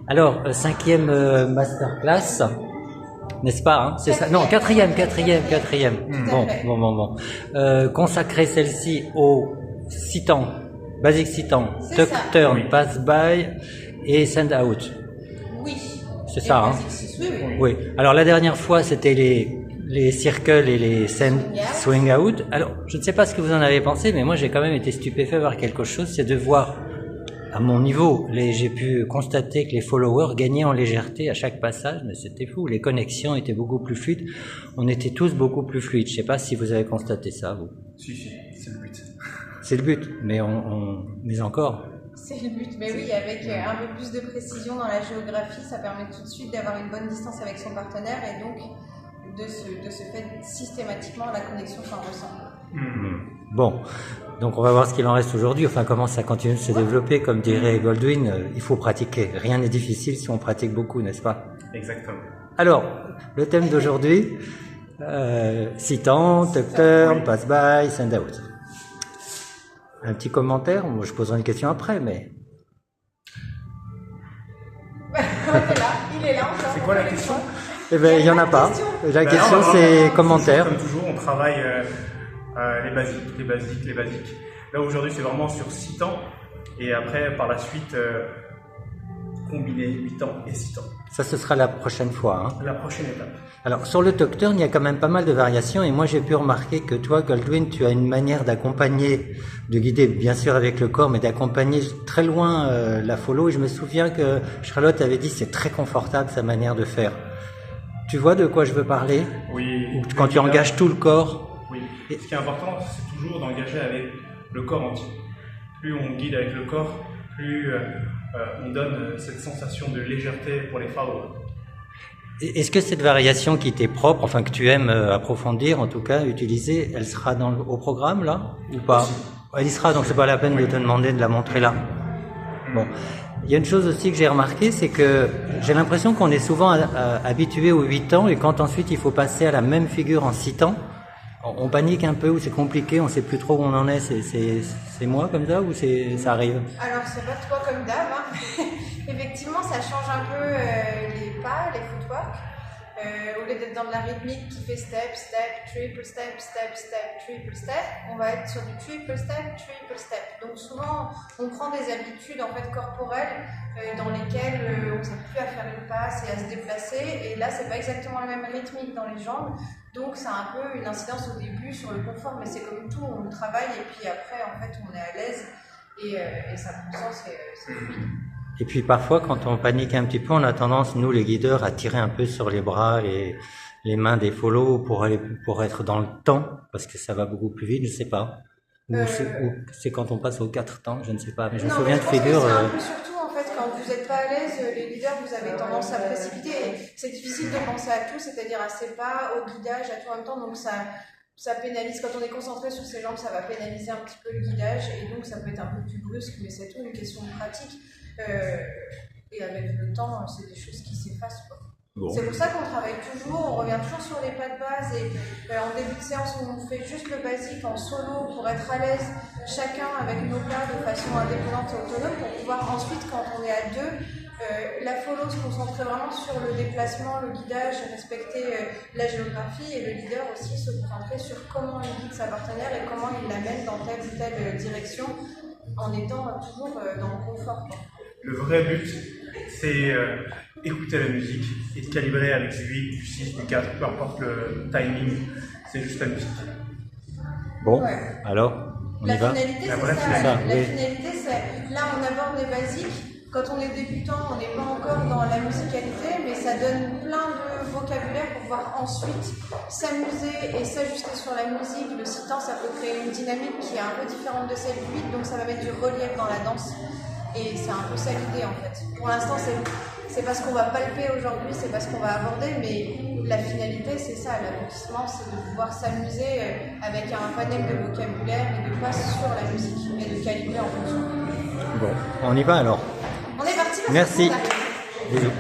Alors, cinquième masterclass, n'est-ce pas hein? C'est ça? Non, quatrième. Bon. Consacrer celle-ci aux citants, basic citants, tuck, turn, pass by et send out. Oui. C'est ça, hein? Oui. Alors la dernière fois, c'était les circles et les swing out. Alors, je ne sais pas ce que vous en avez pensé, mais moi j'ai quand même été stupéfait par quelque chose, c'est de voir à mon niveau, j'ai pu constater que les followers gagnaient en légèreté à chaque passage, mais c'était fou. Les connexions étaient beaucoup plus fluides. On était tous beaucoup plus fluides. Je ne sais pas si vous avez constaté ça, vous. Si, c'est le but. C'est le but, mais mais encore. C'est le but, mais oui, avec un peu plus de précision dans la géographie, ça permet tout de suite d'avoir une bonne distance avec son partenaire et donc de ce fait systématiquement la connexion s'en ressent. Bon, donc on va voir ce qu'il en reste aujourd'hui, enfin comment ça continue de se développer, comme dirait Goldwyn, il faut pratiquer, rien n'est difficile si on pratique beaucoup, n'est-ce pas? Exactement. Alors, le thème d'aujourd'hui, citant, tuck turn, pass by, send out. Un petit commentaire, moi je poserai une question après, mais... Il est là encore. C'est quoi la question? Eh bien, il n'y en a pas. La question c'est commentaire. Comme toujours, on travaille les basiques. Là aujourd'hui c'est vraiment sur 6 temps et après par la suite combiner 8 temps et 6 temps. Ça ce sera la prochaine fois. Hein. La prochaine étape. Alors sur le tuck turn il y a quand même pas mal de variations et moi j'ai pu remarquer que toi Goldwyn tu as une manière d'accompagner, de guider bien sûr avec le corps mais d'accompagner très loin la follow et je me souviens que Charlotte avait dit c'est très confortable sa manière de faire. Tu vois de quoi je veux parler? Oui. Ou quand tu engages tout le corps. Oui. Et ce qui est important, c'est toujours d'engager avec le corps entier. Plus on guide avec le corps, plus on donne cette sensation de légèreté pour les followers. Est-ce que cette variation qui t'est propre, enfin que tu aimes approfondir, en tout cas utiliser, elle sera au programme là ou pas? Elle y sera, donc c'est pas la peine de te demander de la montrer là. Bon. Il y a une chose aussi que j'ai remarqué, c'est que j'ai l'impression qu'on est souvent habitué aux 8 ans et quand ensuite il faut passer à la même figure en 6 temps, on panique un peu ou c'est compliqué, on sait plus trop où on en est. C'est moi comme ça ou ça arrive? Alors c'est pas toi comme d'hab, hein. Effectivement ça change un peu les pas, les footwork. Au lieu d'être dans de la rythmique qui fait step, triple step, triple step, on va être sur du triple step. Donc souvent, on prend des habitudes en fait corporelles dans lesquelles on ne s'appuie plus à faire une passe et à se déplacer. Et là, c'est pas exactement la même rythmique dans les jambes. Donc ça a un peu une incidence au début sur le confort, mais c'est comme tout, on le travaille et puis après, en fait, on est à l'aise et ça prend sens, c'est fluide. Et puis parfois, quand on panique un petit peu, on a tendance, nous les guideurs, à tirer un peu sur les bras, les mains des follow pour être dans le temps, parce que ça va beaucoup plus vite, je sais pas. Ou c'est quand on passe aux 4 temps, je ne sais pas. Mais je me souviens de figures. C'est un peu surtout en fait quand vous n'êtes pas à l'aise, les leaders, vous avez tendance à précipiter. Et c'est difficile de penser à tout, c'est-à-dire à ses pas, au guidage, à tout en même temps. Donc ça pénalise, quand on est concentré sur ses jambes, ça va pénaliser un petit peu le guidage et donc ça peut être un peu plus brusque, mais c'est tout une question de pratique. Et avec le temps, c'est des choses qui s'effacent. Bon. C'est pour ça qu'on travaille toujours, on revient toujours sur les pas de base et en début de séance, on fait juste le basique en solo pour être à l'aise chacun avec nos pas de façon indépendante et autonome pour pouvoir ensuite, quand on est à deux, la follow se concentrer vraiment sur le déplacement, le guidage, respecter la géographie et le leader aussi se concentrer sur comment il guide sa partenaire et comment il l'amène dans telle ou telle direction en étant toujours dans le confort. Le vrai but, c'est écouter la musique et de calibrer avec du 8, du 6, du 4, peu importe le timing, c'est juste la musique. Bon, alors, on y va? La finalité, c'est ça. La finalité, c'est là, on aborde les basiques. Quand on est débutant, on n'est pas encore dans la musicalité, mais ça donne plein de vocabulaire pour pouvoir ensuite s'amuser et s'ajuster sur la musique. Le citant, ça peut créer une dynamique qui est un peu différente de celle du 8, donc ça va mettre du relief dans la danse. Et c'est un peu ça l'idée en fait. Pour l'instant, c'est pas ce qu'on va palper aujourd'hui, c'est pas ce qu'on va aborder, mais la finalité, c'est ça. L'aboutissement, c'est de pouvoir s'amuser avec un panel de vocabulaire et de passer sur la musique et de calibrer en fonction. Bon, on y va alors. On est parti. Merci. Bisous.